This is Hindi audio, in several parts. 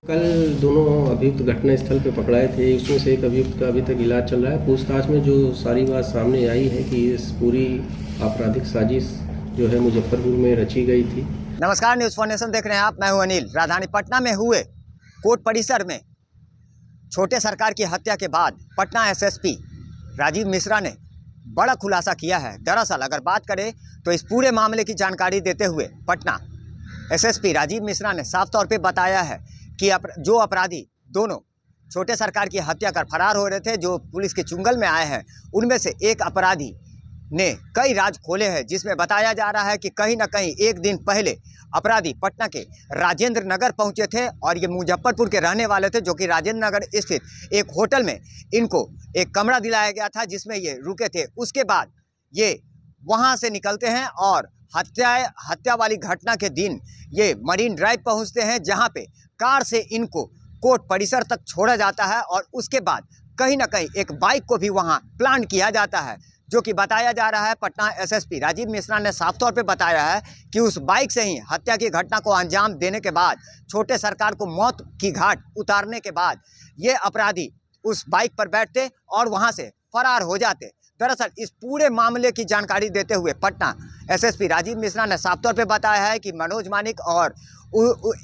कल दोनों अभियुक्त घटनास्थल पे पकड़ाए थे। उसमें से एक अभियुक्त का अभी तक इलाज चल रहा है। पूछताछ में जो सारी बात सामने आई है कि इस पूरी आपराधिक साजिश जो है मुजफ्फरपुर में रची गई थी। नमस्कार, न्यूज़ फॉर देख रहे हैं आप। मैं हूं अनिल। राजधानी पटना में हुए कोर्ट परिसर में छोटे सरकार की हत्या के बाद पटना एसएसपी राजीव मिश्रा ने बड़ा खुलासा किया है। दरअसल अगर बात करें तो इस पूरे मामले की जानकारी देते हुए पटना एसएसपी राजीव मिश्रा ने साफ तौर पे बताया है कि जो अपराधी दोनों छोटे सरकार की हत्या कर फरार हो रहे थे, जो पुलिस के चुंगल में आए हैं, उनमें से एक अपराधी ने कई राज खोले हैं, जिसमें बताया जा रहा है कि कहीं ना कहीं एक दिन पहले अपराधी पटना के राजेंद्र नगर पहुंचे थे और ये मुजफ्फरपुर के रहने वाले थे, जो कि राजेंद्र नगर स्थित एक होटल में इनको एक कमरा दिलाया गया था जिसमें ये रुके थे। उसके बाद ये वहां से निकलते हैं और हत्या वाली घटना के दिन ये मरीन ड्राइव पहुंचते हैं, जहां पे कार से इनको कोर्ट परिसर तक छोड़ा जाता है और उसके बाद कहीं ना कहीं एक बाइक को भी वहां प्लान किया जाता है, जो कि बताया जा रहा है। पटना एसएसपी राजीव मिश्रा ने साफ तौर पे बताया है कि उस बाइक से ही हत्या की घटना को अंजाम देने के बाद, छोटे सरकार को मौत की घाट उतारने के बाद, ये अपराधी उस बाइक पर बैठते और वहां से फरार हो जाते। दरअसल इस पूरे मामले की जानकारी देते हुए पटना एसएसपी राजीव मिश्रा ने साफ तौर पे बताया है कि मनोज मानिक और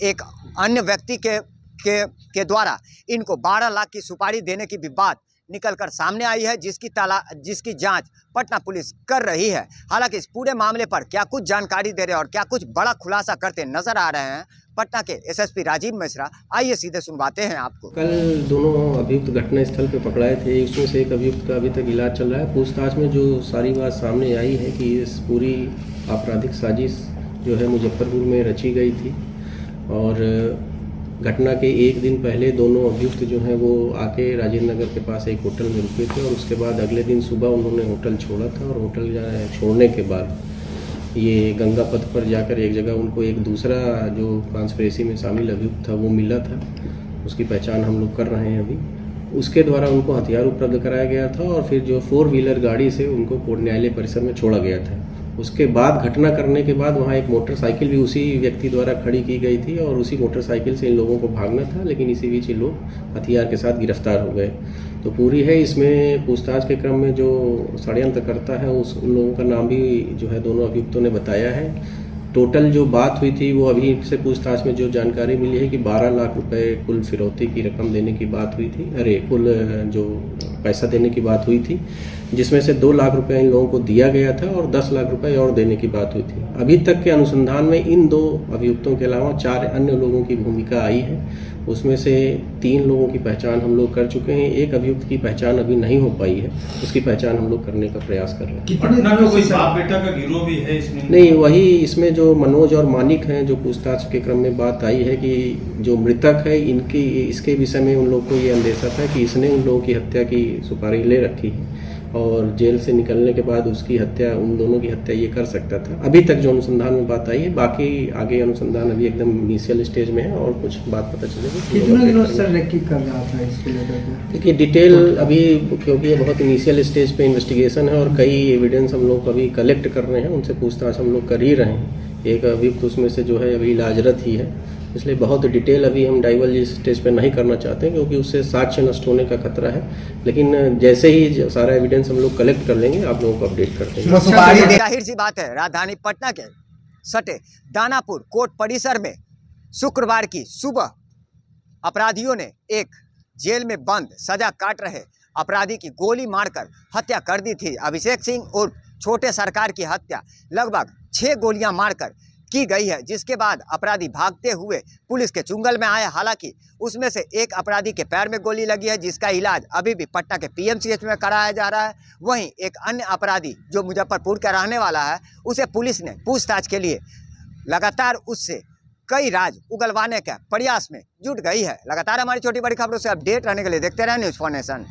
एक अन्य व्यक्ति के द्वारा इनको 12 लाख की सुपारी देने की भी बात निकलकर सामने आई है, जिसकी जांच पटना पुलिस कर रही है। हालांकि इस पूरे मामले पर क्या कुछ जानकारी दे रहे हैं और क्या कुछ बड़ा खुलासा करते नजर आ रहे हैं पटना के एसएसपी राजीव मिश्रा, आइए सीधे सुनवाते हैं आपको। कल दोनों अभियुक्त घटनास्थल पे पकड़ाए थे। उसमें से एक अभियुक्त का अभी तक इलाज चल रहा है। पूछताछ में जो सारी बात सामने आई है कि इस पूरी आपराधिक साजिश जो है मुजफ्फरपुर में रची गई थी और घटना के एक दिन पहले दोनों अभियुक्त जो हैं वो आके राजेंद्र नगर के पास एक होटल में रुके थे और उसके बाद अगले दिन सुबह उन्होंने होटल छोड़ा था और होटल छोड़ने के बाद ये गंगा पथ पर जाकर एक जगह उनको एक दूसरा जो कॉन्स्पिरेसी में शामिल अभियुक्त था वो मिला था। उसकी पहचान हम लोग कर रहे हैं अभी। उसके द्वारा उनको हथियार उपलब्ध कराया गया था और फिर जो 4 व्हीलर गाड़ी से उनको कोर्ट न्यायालय परिसर में छोड़ा गया था। उसके बाद घटना करने के बाद वहाँ एक मोटरसाइकिल भी उसी व्यक्ति द्वारा खड़ी की गई थी और उसी मोटरसाइकिल से इन लोगों को भागना था, लेकिन इसी बीच ये लोग हथियार के साथ गिरफ्तार हो गए। तो पूरी है इसमें पूछताछ के क्रम में जो षड्यंत्र करता है उन लोगों का नाम भी जो है दोनों अभियुक्तों ने बताया है। टोटल जो बात हुई थी वो अभी से पूछताछ में जो जानकारी मिली है कि 12 लाख रुपए कुल फिरौती की रकम देने की बात हुई थी, कुल जो पैसा देने की बात हुई थी, जिसमें से 2 लाख रुपए इन लोगों को दिया गया था और 10 लाख रुपए और देने की बात हुई थी। अभी तक के अनुसंधान में इन 2 अभियुक्तों के अलावा 4 अन्य लोगों की भूमिका आई है। उसमें से 3 लोगों की पहचान हम लोग कर चुके हैं। एक अभियुक्त की पहचान अभी नहीं हो पाई है, उसकी पहचान हम लोग करने का प्रयास कर रहे हैं। पटना में कोई बाप बेटा का गिरोह भी है इसमें? नहीं, वही इसमें जो मनोज और मानिक हैं, जो पूछताछ के क्रम में बात आई है कि जो मृतक है इसके विषय में उन लोग को ये अंदेशा था कि इसने उन लोगों की हत्या की सुपारी ले रखी है और जेल से निकलने के बाद उसकी हत्या, उन दोनों की हत्या ये कर सकता था। अभी तक जो अनुसंधान में बात आई है, बाकी आगे अनुसंधान अभी एकदम इनिशियल स्टेज में है और कुछ बात पता चलेगी। कितना दिनों से रेकी कर रहा था इसको लेकर? देखिए डिटेल अभी, क्योंकि ये बहुत इनिशियल स्टेज पे इन्वेस्टिगेशन है और कई एविडेंस हम लोग अभी कलेक्ट कर रहे हैं, उनसे पूछताछ हम लोग कर ही रहे हैं। एक अभियुक्त उसमें से जो है अभी इलाजरत ही है, इसलिए बहुत डिटेल अभी हम डाइवर्ज स्टेज पे नहीं करना चाहते हैं क्योंकि उससे साक्ष्य नष्ट होने का खतरा है। लेकिन जैसे ही सारा एविडेंस हम लोग कलेक्ट कर लेंगे आप लोगों को अपडेट कर देंगे। जाहिर सी बात है, राजधानी पटना के सटे दानापुर कोर्ट परिसर में शुक्रवार की सुबह अपराधियों ने एक जेल में बंद सजा काट रहे अपराधी की गोली मारकर हत्या कर दी थी। अभिषेक सिंह और छोटे सरकार की हत्या लगभग 6 गोलियां मारकर की गई है, जिसके बाद अपराधी भागते हुए पुलिस के चुंगल में आए। हालांकि उसमें से एक अपराधी के पैर में गोली लगी है, जिसका इलाज अभी भी पटना के पीएमसीएच में कराया जा रहा है। वहीं एक अन्य अपराधी जो मुजफ्फरपुर का रहने वाला है, उसे पुलिस ने पूछताछ के लिए लगातार उससे कई राज उगलवाने के प्रयास में जुट गई है। लगातार हमारी छोटी बड़ी खबरों से अपडेट रहने के लिए देखते रहें न्यूज़ फॉर नेशन।